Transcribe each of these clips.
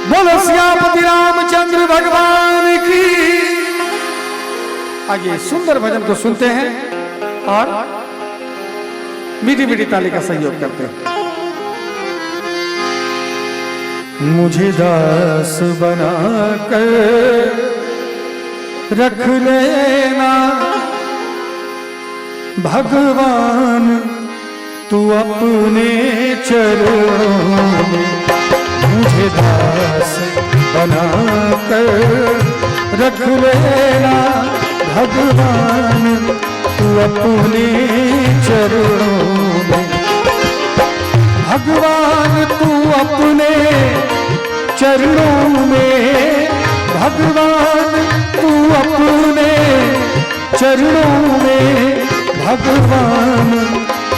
बोलो सियापति रामचंद्र भगवान की। आगे सुंदर भजन को सुनते हैं और मीठी मीठी ताली का सहयोग करते हैं। मुझे दास बना कर रख लेना भगवान तू अपने चरणों में। मुझे दास बना कर रख लेना भगवान तू अपने चरणों में। भगवान तू अपने चरणों में, भगवान तू अपने चरणों में, भगवान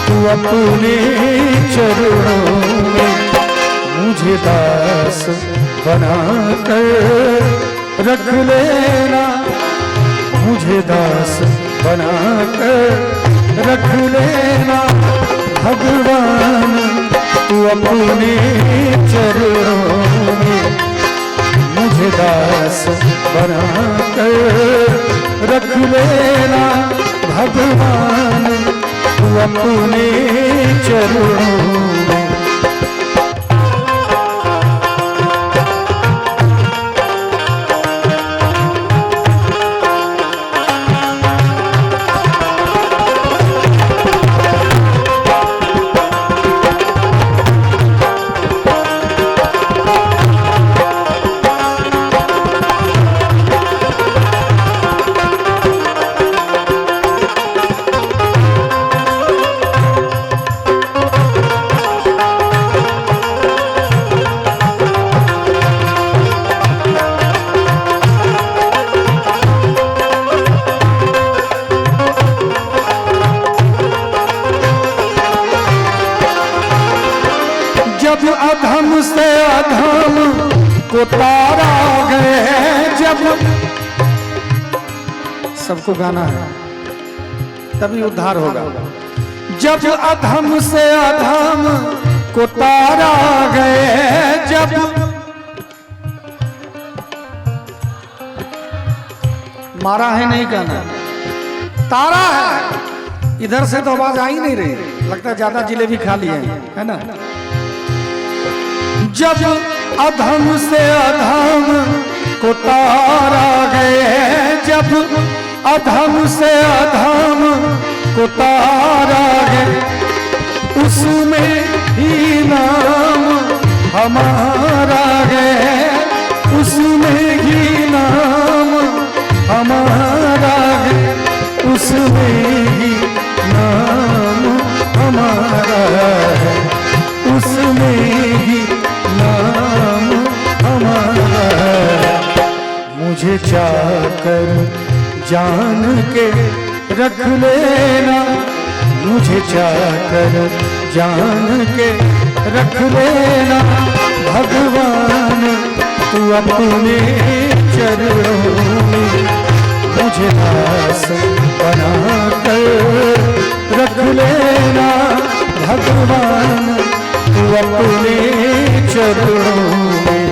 तू अपने चरणों में। मुझे दास बना कर रख लेना, मुझे दास बना कर रख लेना भगवान तू अपने चरणों में। मुझे दास बना कर रख लेना भगवान तू अपने चरणों में। जब अधम से अधम को तारा गए, जब सबको गाना है तभी उद्धार होगा। जब अधम से अधम को तारा गए, जब मारा है नहीं गाना, तारा है। इधर से तो आवाज आ ही नहीं रही, लगता है ज्यादा जिलेबी खा लिए है ना। जब अधम से अधम को तारा गए, जब अधम से अधम को तारा गए, उसमें ही नाम हमारा गए, उसमें ही नाम हमारा गए, उसमें ही नाम हमारा है, उसमें ही नाम हमारा है। मुझे चाहकर जान के रख लेना, मुझे चाहकर जान के रख लेना भगवान तू अपने चरणों में। मुझे दास बना कर रख लेना भगवान तू अपने चरणों में।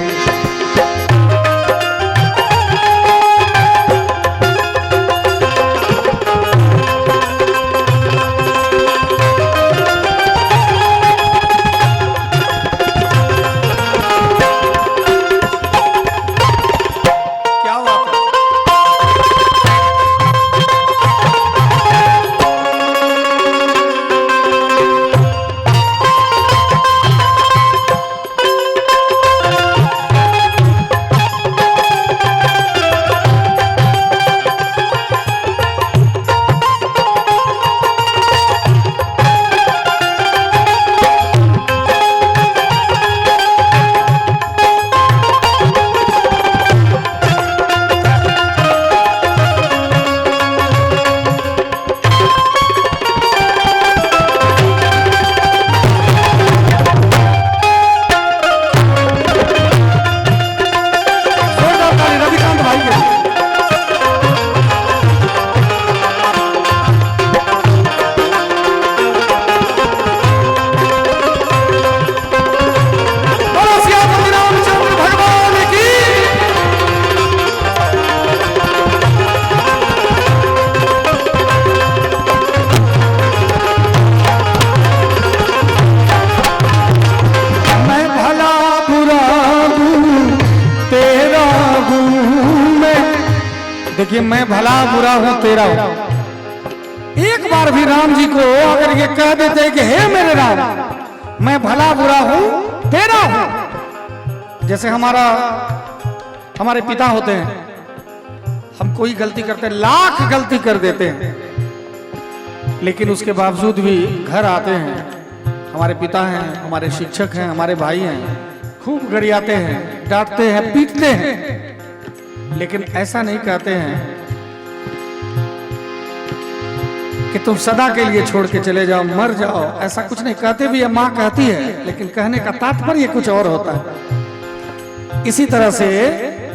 देखिए मैं भला बुरा हूं तेरा हूं। एक बार भी राम जी को अगर ये कह देते कि हे मेरे राम मैं भला बुरा हूं तेरा हूं, जैसे हमारे पिता होते हैं, हम कोई गलती करते हैं, लाख गलती कर देते हैं, लेकिन उसके बावजूद भी घर आते हैं, हमारे पिता हैं, हमारे शिक्षक हैं, हमारे भाई हैं, खूब गरियाते हैं, डांटते हैं, पीटते हैं, लेकिन ऐसा नहीं कहते हैं कि तुम सदा के लिए छोड़ के चले जाओ, मर जाओ, ऐसा कुछ नहीं कहते भी है। माँ कहती है, लेकिन कहने का तात्पर्य कुछ और होता है। इसी तरह से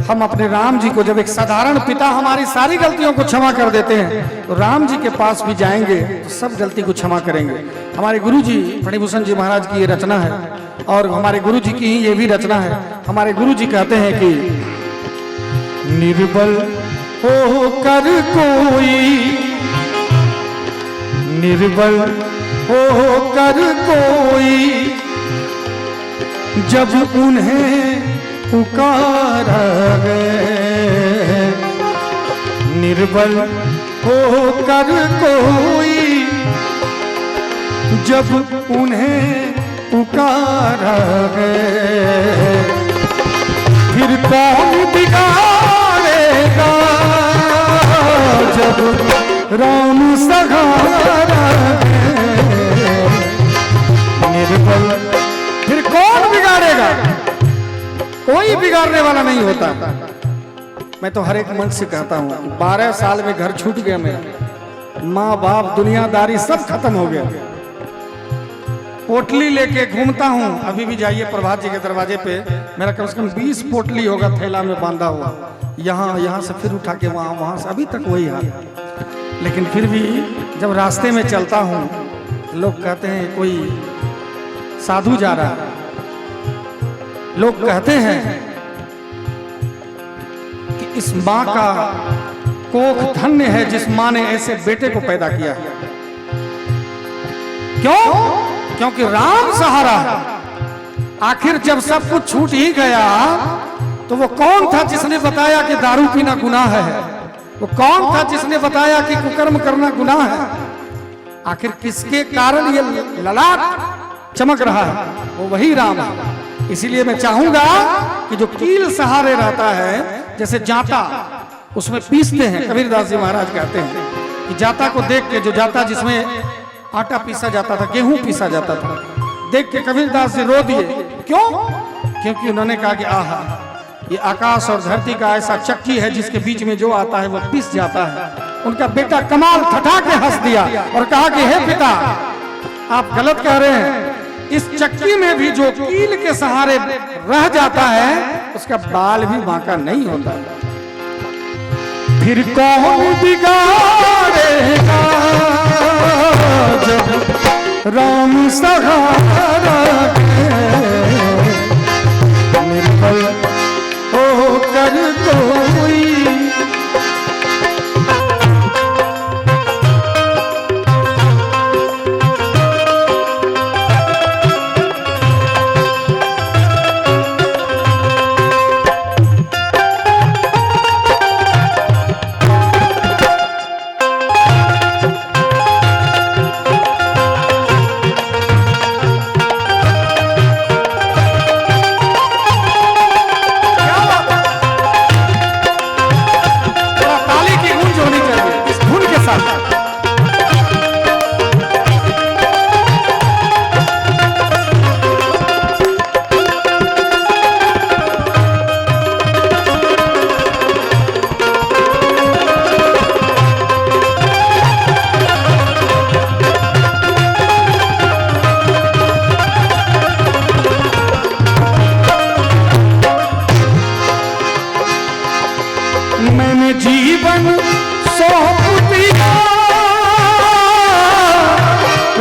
हम अपने राम जी को, जब एक साधारण पिता हमारी सारी गलतियों को क्षमा कर देते हैं, तो राम जी के पास भी जाएंगे तो सब गलती को क्षमा करेंगे। हमारे गुरु जी फणिभूषण जी महाराज की ये रचना है, और हमारे गुरु जी की ही ये भी रचना है। हमारे गुरु जी कहते हैं कि निर्बल हो कर कोई, निर्बल हो कर कोई, जब उन्हें पुकारा गए, निर्बल हो कर कोई, जब उन्हें पुकारा गए, फिर कौन बिगाड़ेगा जब राम सहारा है। निर्बल फिर कौन बिगाड़ेगा, कोई बिगाड़ने वाला नहीं होता। मैं तो हर एक मन से कहता हूं, 12 साल में घर छूट गया मेरा, माँ बाप दुनियादारी सब खत्म हो गया, पोटली लेके घूमता हूं। अभी भी जाइए प्रभात जी के दरवाजे पे, मेरा कम से कम 20 पोटली होगा थैला में बांधा हुआ, यहाँ से फिर उठा के वहां से, अभी तक वही हाल। लेकिन फिर भी जब रास्ते में चलता हूं, लोग कहते हैं कोई साधु जा रहा है, लोग कहते हैं कि इस माँ का कोख धन्य है जिस माँ ने ऐसे बेटे को पैदा किया है। क्यों? क्योंकि राम सहारा है। आखिर जब सब कुछ छूट ही गया, तो वो कौन था जिसने बताया कि दारू पीना गुनाह है? वो कौन था जिसने बताया कि कुकर्म करना गुनाह है? आखिर किसके कारण ये ललाट चमक रहा है? वो वही राम है। इसीलिए मैं चाहूंगा कि जो कील सहारे रहता है, जैसे जाता उसमें पीसते हैं, कबीरदास जी महाराज कहते हैं कि जाता को देख के, जो जाता जिसमें आटा पीसा जाता था, गेहूं पीसा जाता था, देख के कबीरदास जी रो दिए। क्यों? क्योंकि उन्होंने कहा कि आहा, ये आकाश और धरती का ऐसा चक्की है जिसके बीच में जो आता है वो पिस जाता है। उनका बेटा कमाल ठठा के हंस दिया और कहा कि हे पिता, आप गलत कह रहे हैं, इस चक्की में भी जो कील के सहारे रह जाता है उसका बाल भी बांका नहीं होता। फिर कौन बिगाड़ेगा जब राम सहारा निर्बल हो कर कोई।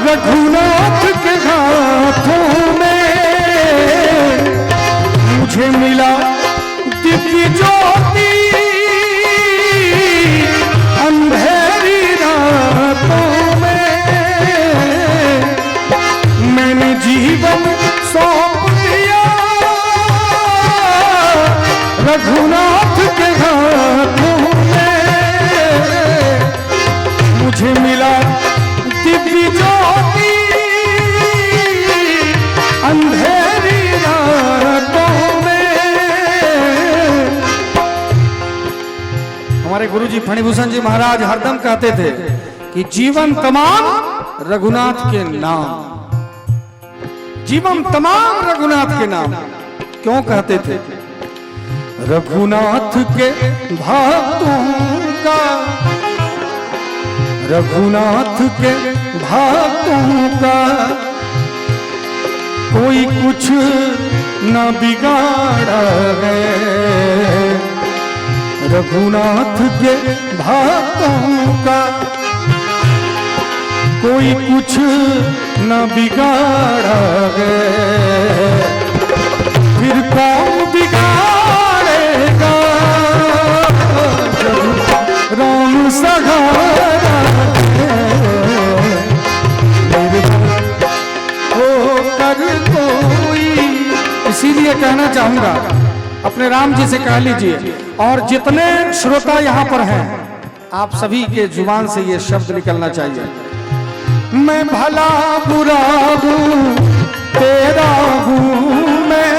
रघुनाथ के हाथों में मुझे मिला दिव्य ज्योति, अंधेरी रातों में मैंने जीवन सौंप दिया रघुनाथ के हाथों में। गुरुजी फणिभूषण जी महाराज हरदम कहते थे कि जीवन तमाम रघुनाथ के नाम, जीवन तमाम रघुनाथ के नाम। क्यों कहते थे? रघुनाथ के भक्तों का, रघुनाथ के भक्तों का कोई कुछ न बिगाड़ा है, रघुनाथ के भक्तों का कोई कुछ न बिगाड़ा है, फिर कौन बिगाड़ेगा राम सहारा कोई। इसीलिए कहना चाहूंगा अपने राम जी से कह लीजिए, और जितने श्रोता यहाँ पर हैं आप सभी के जुबान से ये शब्द निकलना चाहिए, मैं भला बुरा हूँ तेरा हूँ मैं,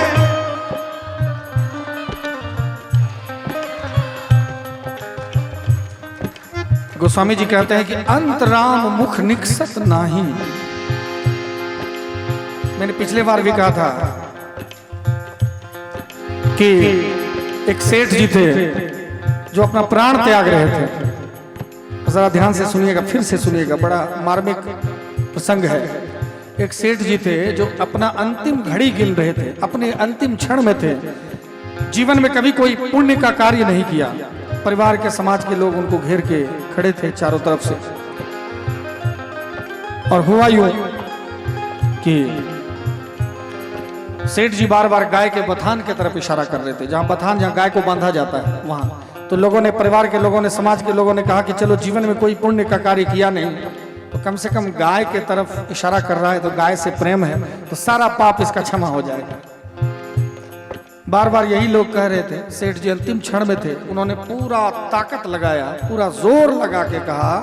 गोस्वामी जी कहते हैं कि अंत राम मुख निकसत नाही। मैंने पिछले बार भी कहा था कि एक सेठ जी थे जो अपना प्राण त्याग रहे थे। जरा ध्यान से सुनिएगा, फिर से सुनिएगा, बड़ा मार्मिक प्रसंग है। एक सेठ जी थे जो अपना अंतिम घड़ी गिन रहे थे, अपने अंतिम क्षण में थे, जीवन में कभी कोई पुण्य का कार्य नहीं किया। परिवार के समाज के लोग उनको घेर के खड़े थे चारों तरफ से, और हुआ यूं कि सेठ जी बार बार गाय के बथान की तरफ इशारा कर रहे थे, जहां बथान, जहां गाय को बांधा जाता है वहां। तो लोगों ने, परिवार के लोगों ने, समाज के लोगों ने कहा कि चलो जीवन में कोई पुण्य का कार्य किया नहीं तो कम से कम गाय के तरफ इशारा कर रहा है तो गाय से प्रेम है तो सारा पाप इसका क्षमा हो जाएगा। बार बार यही लोग कह रहे थे। सेठ जी अंतिम क्षण में थे, उन्होंने पूरा ताकत लगाया, पूरा जोर लगा के कहा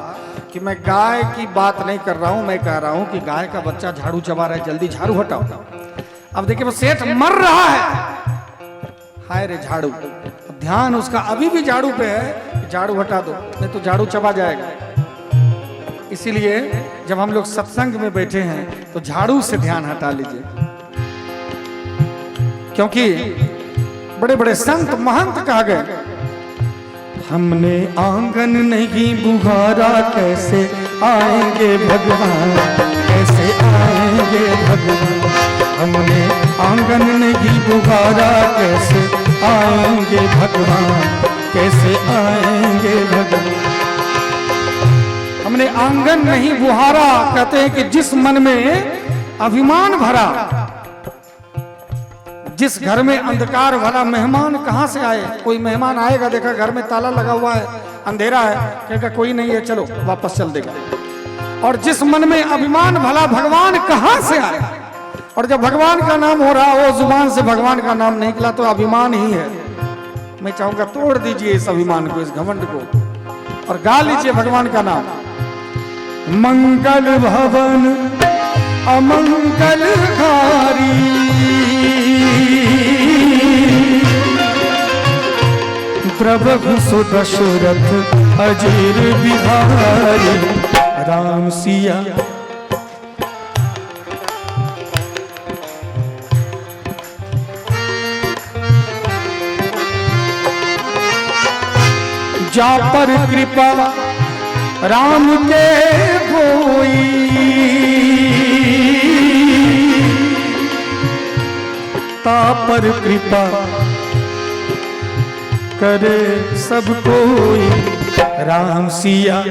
कि मैं गाय की बात नहीं कर रहा हूं, मैं कह रहा हूं कि गाय का बच्चा झाड़ू चबा रहा है, जल्दी झाड़ू हटाओ। अब देखिए वो सेठ मर रहा है, हाय रे झाड़ू। ध्यान उसका अभी भी झाड़ू पे है, झाड़ू हटा दो नहीं तो झाड़ू चबा जाएगा। इसीलिए जब हम लोग सत्संग में बैठे हैं तो झाड़ू से ध्यान हटा लीजिए, क्योंकि बड़े बड़े संत महंत कहा गए, हमने आंगन नहीं बुहारा कैसे आएंगे भगवान, कैसे आएंगे भगवान। हमने आंगन नहीं बुहारा कैसे आएंगे भगवान, कैसे आएंगे भगवान। हमने आंगन नहीं बुहारा, कहते हैं कि जिस मन में अभिमान भरा, जिस घर में अंधकार भरा, मेहमान कहां से आए? कोई मेहमान आएगा, देखा घर में ताला लगा हुआ है, अंधेरा है, कहेगा कोई नहीं है, चलो वापस चल देगा। और जिस मन में अभिमान भला, भगवान कहां से आए? और जब भगवान का नाम हो रहा हो, जुबान से भगवान का नाम नहीं निकला तो अभिमान ही है। मैं चाहूंगा तोड़ दीजिए इस अभिमान को, इस घमंड को, और गा लीजिए भगवान का नाम। मंगल भवन अमंगलकारी, प्रभु सुदशरथ अजीर बिहारी, राम सिया। जा पर कृपा राम के होई, ता पर कृपा करे सब कोई, राम सिया।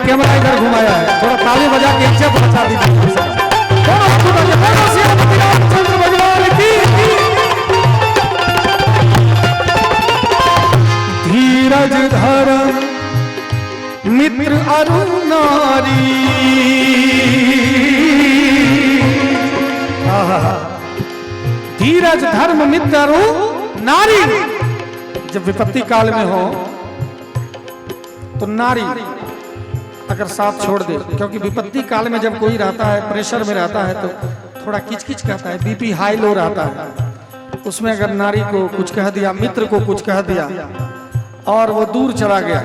कैमरा इधर घुमाया है, थोड़ा ताली बजा के इज्जत बचा दीजिए। धीरज धर्म मित्र अरु नारी, धीरज धर्म मित्र अरु नारी जब विपत्ति काल में हो तो नारी अगर साथ छोड़ दे, क्योंकि विपत्ति काल में जब कोई रहता है, प्रेशर में रहता है, तो थोड़ा किचकिच कहता है, बीपी हाई लो रहता है, उसमें अगर नारी को कुछ कह दिया, मित्र को कुछ कह दिया और वो दूर चला गया,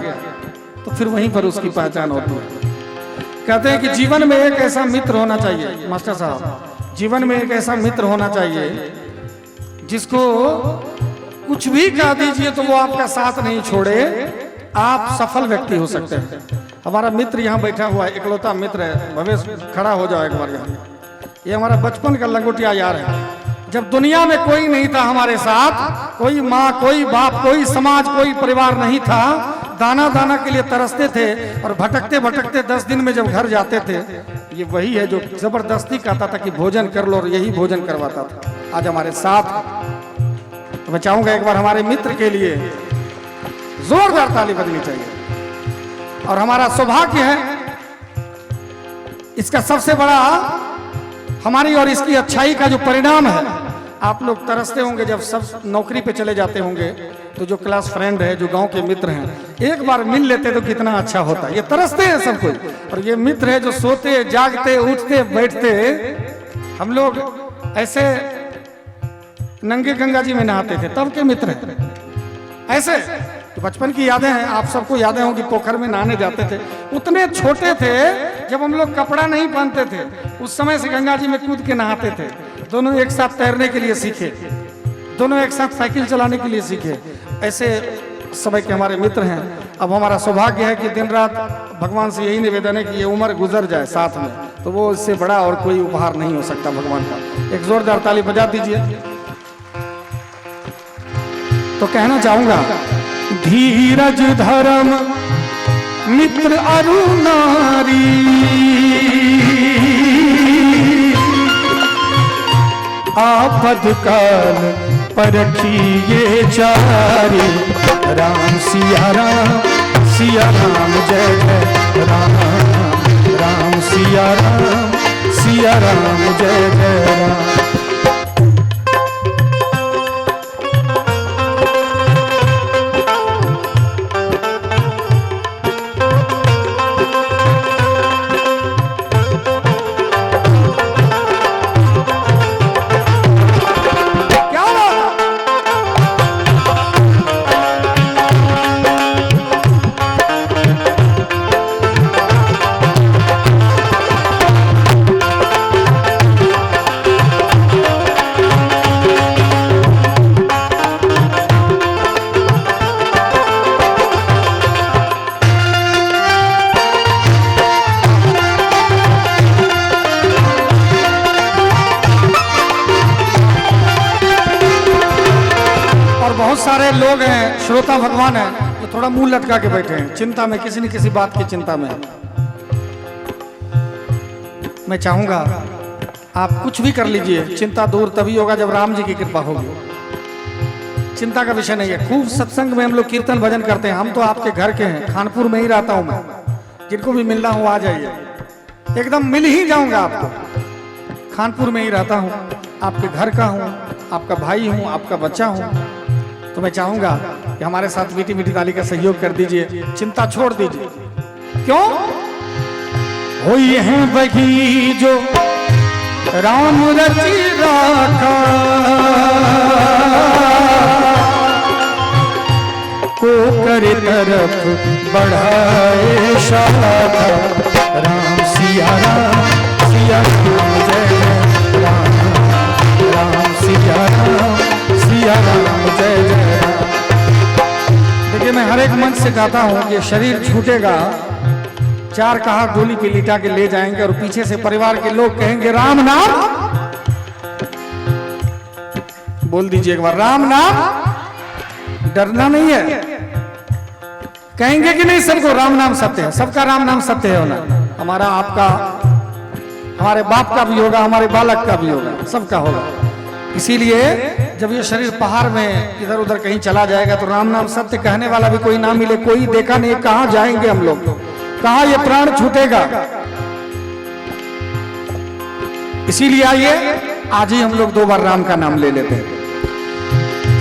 तो फिर वहीं पर उसकी पहचान होती है। कहते हैं कि जीवन में एक ऐसा मित्र होना चाहिए, मास्टर साहब, जीवन में एक ऐसा मित्र होना चाहिए जिसको कुछ भी कह दीजिए तो वो आपका साथ नहीं छोड़े, आप सफल व्यक्ति हो सकते हैं। हमारा मित्र यहाँ बैठा हुआ है, इकलौता मित्र है, भवेश खड़ा हो जाओ एक बार यहाँ। ये हमारा बचपन का लंगोटिया यार है। जब दुनिया में कोई नहीं था हमारे साथ, कोई माँ, कोई बाप, कोई समाज, कोई परिवार नहीं था, दाना दाना के लिए तरसते थे और भटकते भटकते 10 दिन में जब घर जाते थे, ये वही है जो जबरदस्ती कहता था कि भोजन कर लो, और यही भोजन करवाता था। आज हमारे साथ, तो मैं चाहूंगा एक बार हमारे मित्र के लिए जोरदार ताली बजनी चाहिए। और हमारा सौभाग्य है, इसका सबसे बड़ा हमारी और इसकी अच्छाई का जो परिणाम है, आप लोग तरसते होंगे जब सब नौकरी पे चले जाते होंगे, तो जो क्लास फ्रेंड है, जो गांव के मित्र हैं, एक बार मिल लेते तो कितना अच्छा होता। ये तरसते हैं सब कोई, और ये मित्र है जो सोते जागते उठते बैठते। हम लोग ऐसे नंगे गंगा जी में नहाते थे, तब के मित्र हैं ऐसे। तो बचपन की यादें हैं, आप सबको यादें होंगी, पोखर में नहाने जाते थे। उतने छोटे थे जब हम लोग कपड़ा नहीं पहनते थे, उस समय से गंगा जी में कूद के नहाते थे। दोनों एक साथ तैरने के लिए सीखे, दोनों एक साथ साइकिल चलाने के लिए सीखे। ऐसे समय के हमारे मित्र हैं। अब हमारा सौभाग्य है कि दिन रात भगवान से यही निवेदन है कि ये उम्र गुजर जाए साथ में, तो वो इससे बड़ा और कोई उपहार नहीं हो सकता भगवान का। एक जोरदार ताली बजा दीजिए। तो कहना चाहूंगा, धीरज धर्म मित्र अरु नारी, आपद काल परखिए चारी। राम सिया राम जय जय राम, राम सिया राम जय जय राम। सारे लोग हैं, श्रोता भगवान है, जो थोड़ा मुंह लटका के बैठे हैं, चिंता में, किसी न किसी बात की चिंता में। मैं चाहूंगा आप कुछ भी कर लीजिए, चिंता दूर तभी होगा जब राम जी की कृपा होगी। चिंता का विषय नहीं है। खूब सत्संग में हम लोग कीर्तन भजन करते हैं। हम तो आपके घर के हैं, खानपुर में ही रहता हूं मैं। जिनको भी मिलना हो आ जाइए, एकदम मिल ही जाऊंगा आपको। खानपुर में ही रहता हूं, आपके घर का हूं, आपका भाई हूं, आपका बच्चा हूं। तो मैं चाहूंगा कि हमारे साथ मीठी मीठी ताली का सहयोग कर दीजिए, चिंता छोड़ दीजिए। क्यों हो ये हैं वही जो राम रचि राखा, को करे तरफ बढ़ाए शाखा। राम सिया राम जय जय राम, राम सिया राम जय जय राम। देखिए, मैं हर एक मंच से कहता हूं कि शरीर छूटेगा, 4 कहा गोली पे लिटा के ले जाएंगे और पीछे से परिवार के लोग कहेंगे राम नाम। बोल दीजिए एक बार, राम नाम। डरना नहीं है। कहेंगे कि नहीं सबको राम नाम सत्य है, सबका राम नाम सत्य है होना। हमारा, आपका, हमारे बाप का भी होगा, हमारे बालक का भी होगा, सबका होगा। इसीलिए जब ये शरीर पहाड़ में इधर उधर कहीं चला जाएगा तो राम नाम सत्य कहने वाला भी कोई ना मिले, कोई देखा नहीं, कहां जाएंगे हम लोग, कहां ये प्राण छूटेगा। इसीलिए आइए आज ही हम लोग 2 बार राम का नाम ले लेते हैं।